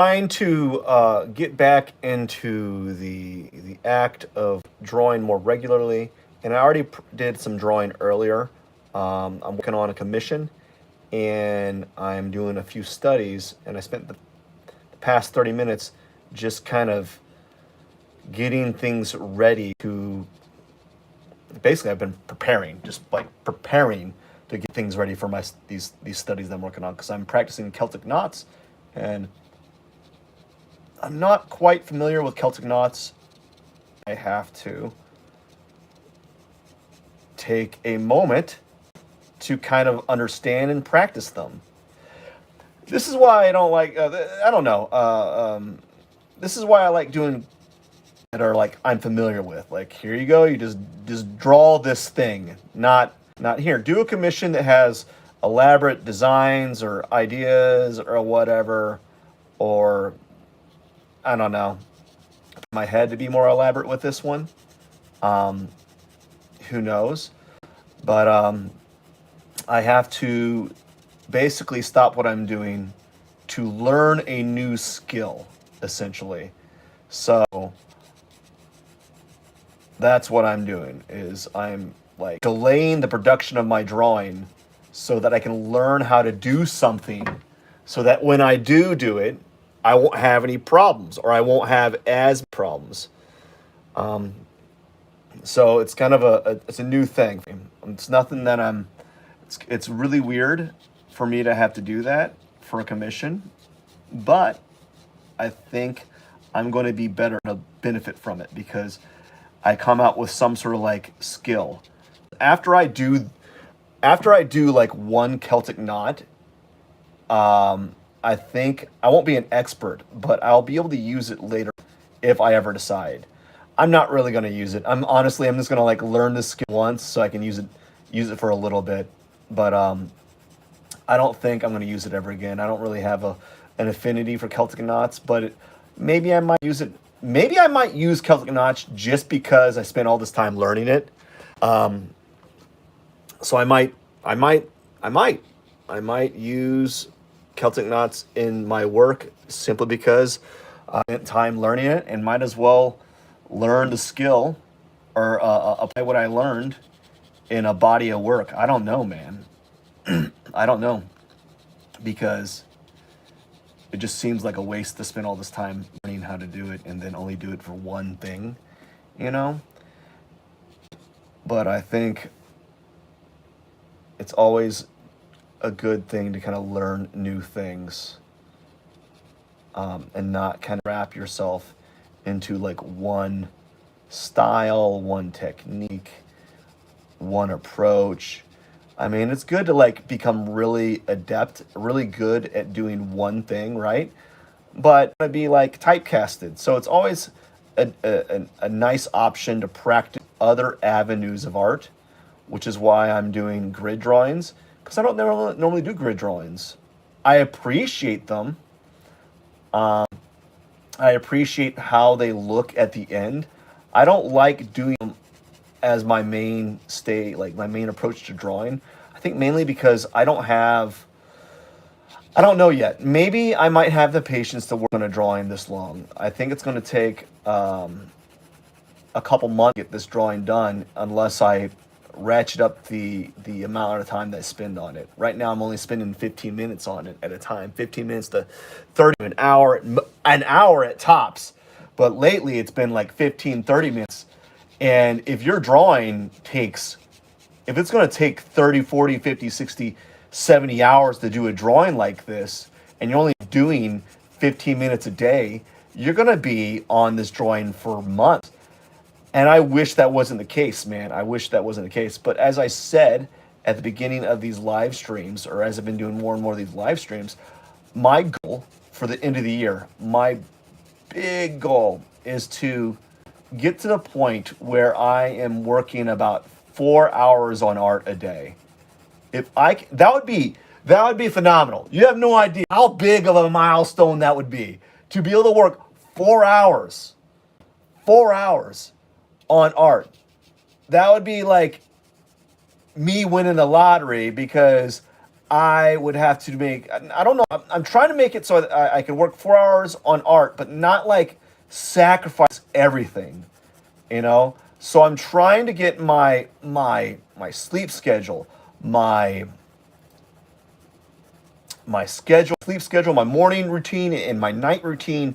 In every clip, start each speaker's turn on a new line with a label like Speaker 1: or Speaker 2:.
Speaker 1: Trying to get back into the act of drawing more regularly, and I already did some drawing earlier. I'm working on a commission, and I'm doing a few studies, and I spent the past 30 minutes just kind of getting things ready to. Basically, I've been preparing, just like preparing to get things ready for my these studies that I'm working on because I'm practicing Celtic knots, and I'm not quite familiar with Celtic knots. I have to take a moment to kind of understand and practice them. This is why I don't like. I don't know. This is why I like doing that are like I'm familiar with. Like here you go. You just draw this thing. Not here. Do a commission that has elaborate designs or ideas or whatever, or I don't know. My head to be more elaborate with this one. Um, who knows? But I have to basically stop what I'm doing to learn a new skill, essentially. So that's what I'm doing is I'm like delaying the production of my drawing so that I can learn how to do something so that when I do it, I won't have any problems or I won't have as problems. Um, so it's kind of it's a new thing. It's nothing that it's really weird for me to have to do that for a commission, but I think I'm going to be better to benefit from it because I come out with some sort of like skill. After I do after I do like one Celtic knot, I think I won't be an expert, but I'll be able to use it later if I ever decide. I'm not really going to use it. I'm just going to like learn this skill once so I can use it for a little bit. But I don't think I'm going to use it ever again. I don't really have an affinity for Celtic knots, but maybe I might use it. Maybe I might use Celtic knots just because I spent all this time learning it. Um, so I might, I might, I might use Celtic knots in my work simply because I spent time learning it and might as well learn the skill or apply what I learned in a body of work. I don't know, man. I don't know because it just seems like a waste to spend all this time learning how to do it and then only do it for one thing, you know? But I think it's always a good thing to kind of learn new things and not kind of wrap yourself into like one style, one technique, one approach. I mean, it's good to like become really adept, really good at doing one thing, right? But to be like typecasted. So it's always a nice option to practice other avenues of art, which is why I'm doing grid drawings because I don't normally do grid drawings. I appreciate them. Um, I appreciate how they look at the end. I don't like doing them as my mainstay, like my main approach to drawing. I think mainly because I don't know yet. Maybe I might have the patience to work on a drawing this long. I think it's going to take a couple months to get this drawing done unless I ratchet up the amount of time that I spend on it. Right now, I'm only spending 15 minutes on it at a time. 15 minutes to 30, an hour at tops. But lately, it's been like 15, 30 minutes. And if it's going to take 30, 40, 50, 60, 70 hours to do a drawing like this, and you're only doing 15 minutes a day, you're going to be on this drawing for months. And I wish that wasn't the case, man. I wish that wasn't the case. But as I said at the beginning of these live streams, or as I've been doing more and more of these live streams, my goal for the end of the year, my big goal is to get to the point where I am working about 4 hours on art a day. That would be phenomenal. You have no idea how big of a milestone that would be to be able to work 4 hours, 4 hours on art. That would be like me winning the lottery because I would have to make, I don't know. I'm trying to make it so I can work 4 hours on art, but not like sacrifice everything, you know? So I'm trying to get my sleep schedule, my sleep schedule, my morning routine and my night routine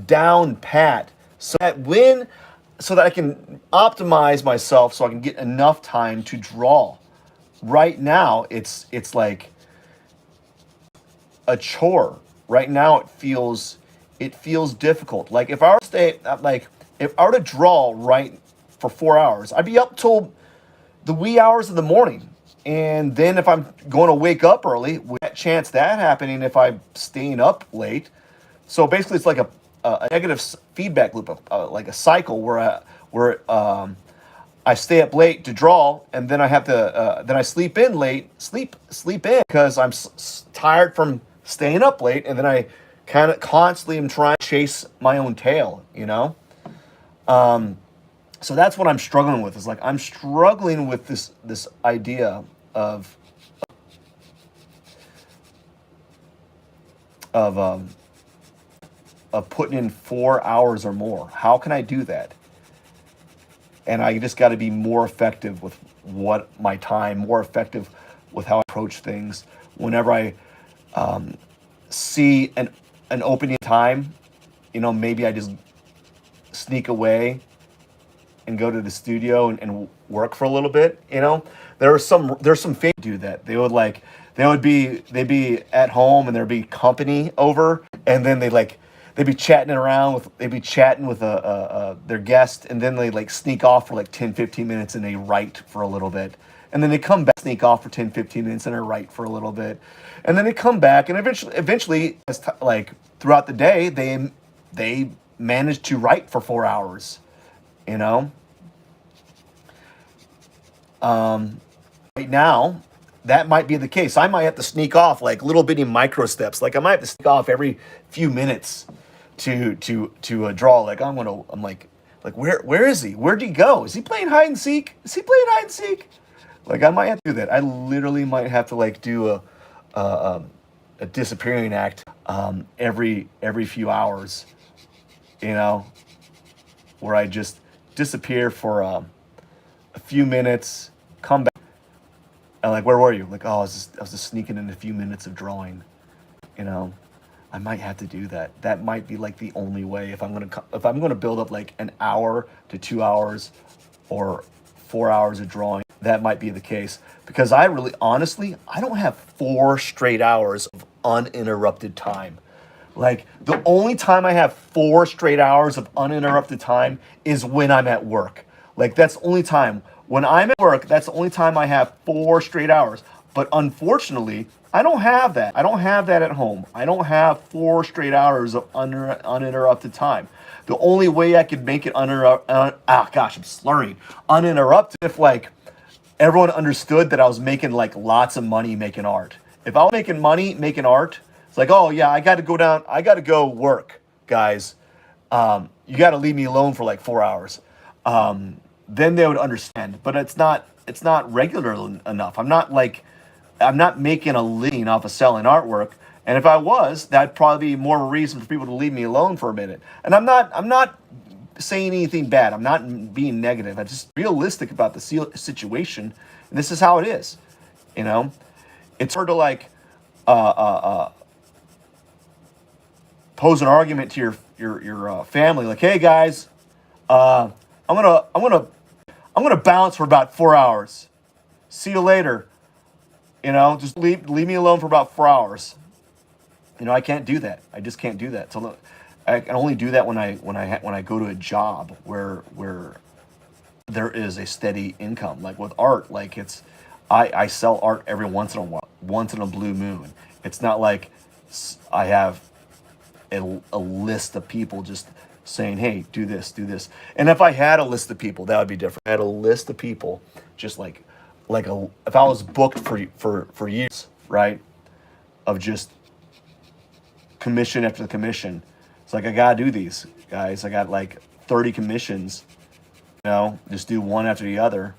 Speaker 1: down pat so that I can optimize myself so I can get enough time to draw. Right now, it's like a chore. Right now, it feels difficult. Like if I were to stay like if I were to draw right for 4 hours, I'd be up till the wee hours of the morning. And then if I'm going to wake up early, with that chance that happening if I'm staying up late. So basically, it's like a negative feedback loop, like a cycle where I stay up late to draw, and then I have to then I sleep in late, sleep in because I'm tired from staying up late, and then I kind of constantly am trying to chase my own tail, you know. So that's what I'm struggling with. Is like I'm struggling with this idea of of um, of putting in 4 hours or more. How can I do that? And I just got to be more effective with what my time, more effective with how I approach things. Whenever I see an opening time, maybe I just sneak away and go to the studio and work for a little bit. There's some fans who do that. They'd be at home and there'd be company over, and then they'd be chatting with their guest, and then they like sneak off for like 10-15 minutes and they write for a little bit, and then they come back, sneak off for 10-15 minutes and they write for a little bit, and then they come back, and eventually like throughout the day they manage to write for 4 hours, you know. Right now, that might be the case. I might have to sneak off like little bitty micro steps. Like I might have to sneak off every few minutes to draw. Like I'm like where is he? Where'd he go? Is he playing hide and seek? Is he playing hide and seek? Like I might have to do that. I literally might have to like do a, a disappearing act every few hours, you know, where I just disappear for a few minutes, come back, and like, where were you? Like, oh, I was just sneaking in a few minutes of drawing. You know, I might have to do that. That might be like the only way if I'm gonna build up like an hour to 2 hours or 4 hours of drawing. That might be the case because I really, honestly, I don't have 4 straight hours of uninterrupted time. Like the only time I have 4 straight hours of uninterrupted time is when I'm at work. Like that's the only time. When I'm at work, that's the only time I have 4 straight hours. But unfortunately, I don't have that. I don't have that at home. I don't have 4 straight hours of uninterrupted time. The only way I could make it I'm slurring. Uninterrupted if like everyone understood that I was making like lots of money making art. If I was making money making art, it's like, oh yeah, I got to go work, guys. You got to leave me alone for like 4 hours. Then they would understand. But it's not regular enough. I'm not making a living off of selling artwork. And if I was, that'd probably be more of a reason for people to leave me alone for a minute. And I'm not saying anything bad. I'm not being negative. I'm just realistic about the situation. And this is how it is. You know, it's hard to like pose an argument to your family, like, hey guys, uh, I'm gonna bounce for about 4 hours. See you later. Just leave me alone for about 4 hours. I can't do that. I just can't do that. So I can only do that when I go to a job where there is a steady income. Like with art, like I sell art every once in a while, once in a blue moon. It's not like I have a list of people just saying, hey, do this, do this. And if I had a list of people, that would be different. I had a list of people just if I was booked for years, right? Of just commission after the commission. It's like I gotta do these, guys. I got like 30 commissions, just do one after the other.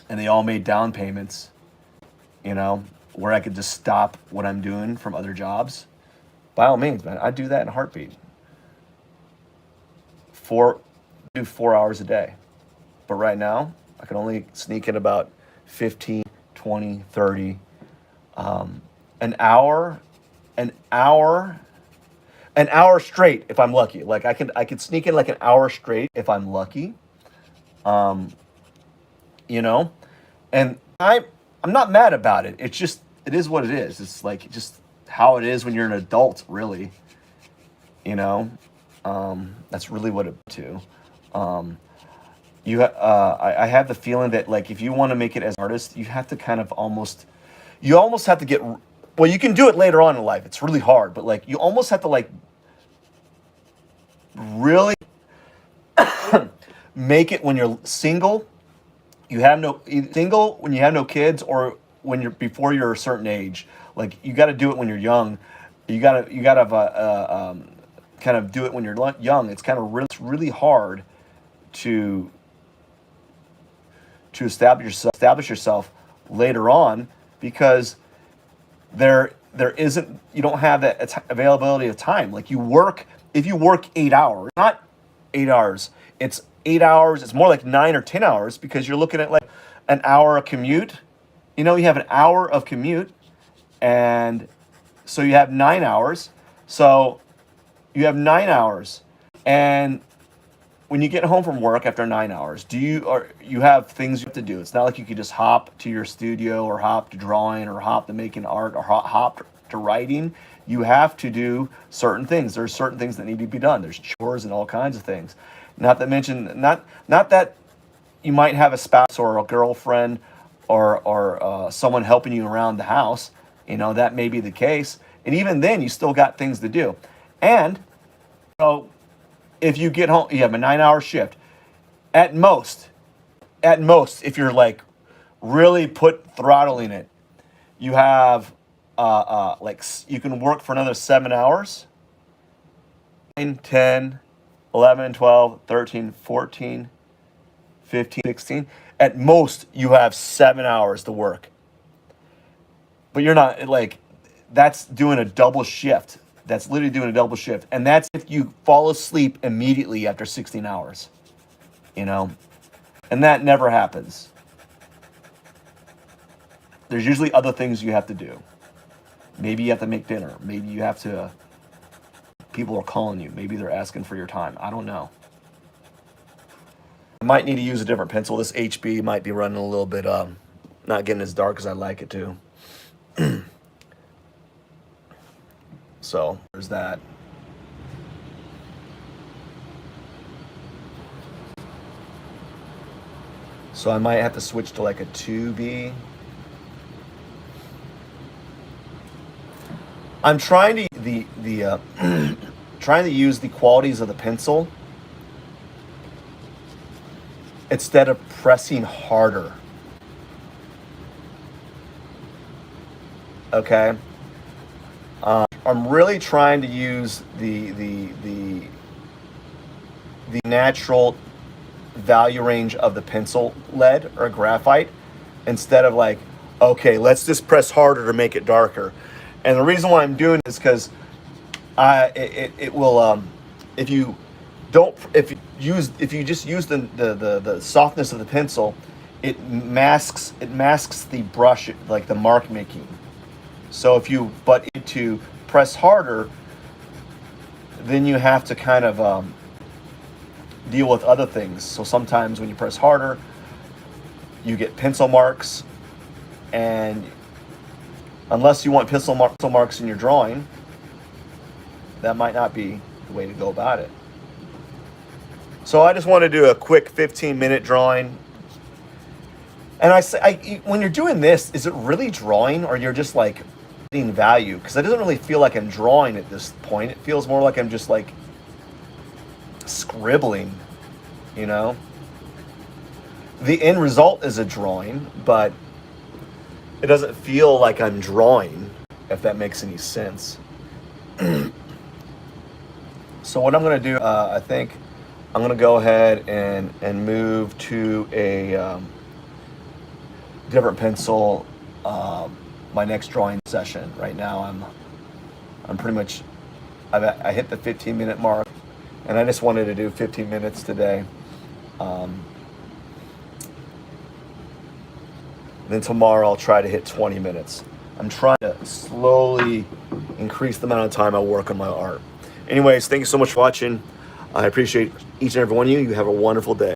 Speaker 1: And they all made down payments, you know. where I could just stop what I'm doing from other jobs, by all means, man, I'd do that in a heartbeat. Four, do 4 hours a day. But right now, I can only sneak in about 15, 20, 30, an hour, an hour, an hour straight if I'm lucky. Like I could sneak in like an hour straight if I'm lucky. Um, you know, and I'm not mad about it. It's just it is what it is. It's like just how it is when you're an adult, really. You know, that's really what it to. Um, I have the feeling that like if you want to make it as an artist, you have to kind of you almost have to get well. You can do it later on in life. It's really hard, but like you almost have to like really make it when you're single. You have no single when you have no kids, or when you're before you're a certain age. Like you got to do it when you're young. You gotta kind of do it when you're young. It's kind of it's really hard to establish yourself later on, because there isn't you don't have that availability of time. Like you work if you work 8 hours, not 8 hours, it's 8 hours. It's more like 9 or 10 hours, because you're looking at like an hour of commute. You have an hour of commute, and so you have 9 hours. So you have 9 hours, and when you get home from work after 9 hours, you have things you have to do. It's not like you could just hop to your studio, or hop to drawing, or hop to making art, or hop to writing. You have to do certain things. There's certain things that need to be done. There's chores and all kinds of things. Not to mention, not that you might have a spouse or a girlfriend, or someone helping you around the house. That may be the case, and even then, you still got things to do. And so, if you get home, you have a 9 hour shift. At most, if you're like really put throttling it, you have you can work for another 7 hours. 9, 10, 11, 12, 13, 14, 15, 16. At most, you have 7 hours to work. But you're not like, that's doing a double shift. That's literally doing a double shift. And that's if you fall asleep immediately after 16 hours, and that never happens. There's usually other things you have to do. Maybe you have to make dinner. Maybe you have to, people are calling you. Maybe they're asking for your time. I don't know. I might need to use a different pencil. This HB might be running a little bit, not getting as dark as I'd like it to. So there's that. So I might have to switch to like a 2B. I'm trying to trying to use the qualities of the pencil instead of pressing harder. Okay. I'm really trying to use the natural value range of the pencil lead or graphite, instead of like, okay, let's just press harder to make it darker. And the reason why I'm doing this is because it will if you just use the softness of the pencil, it masks the brush, like the mark making. So if you to press harder, then you have to kind of deal with other things. So sometimes when you press harder, you get pencil marks, and unless you want pencil marks in your drawing, that might not be the way to go about it. So I just want to do a quick 15-minute drawing. And when you're doing this, is it really drawing, or you're just like adding value? Because it doesn't really feel like I'm drawing at this point. It feels more like I'm just like scribbling, The end result is a drawing, but it doesn't feel like I'm drawing, if that makes any sense. So what I'm going to do, I think I'm going to go ahead and move to a different pencil. my next drawing session. Right now I'm pretty much, I hit the 15-minute mark, and I just wanted to do 15 minutes today. Then tomorrow I'll try to hit 20 minutes. I'm trying to slowly increase the amount of time I work on my art. Anyways, thank you so much for watching. I appreciate each and every one of you. You have a wonderful day.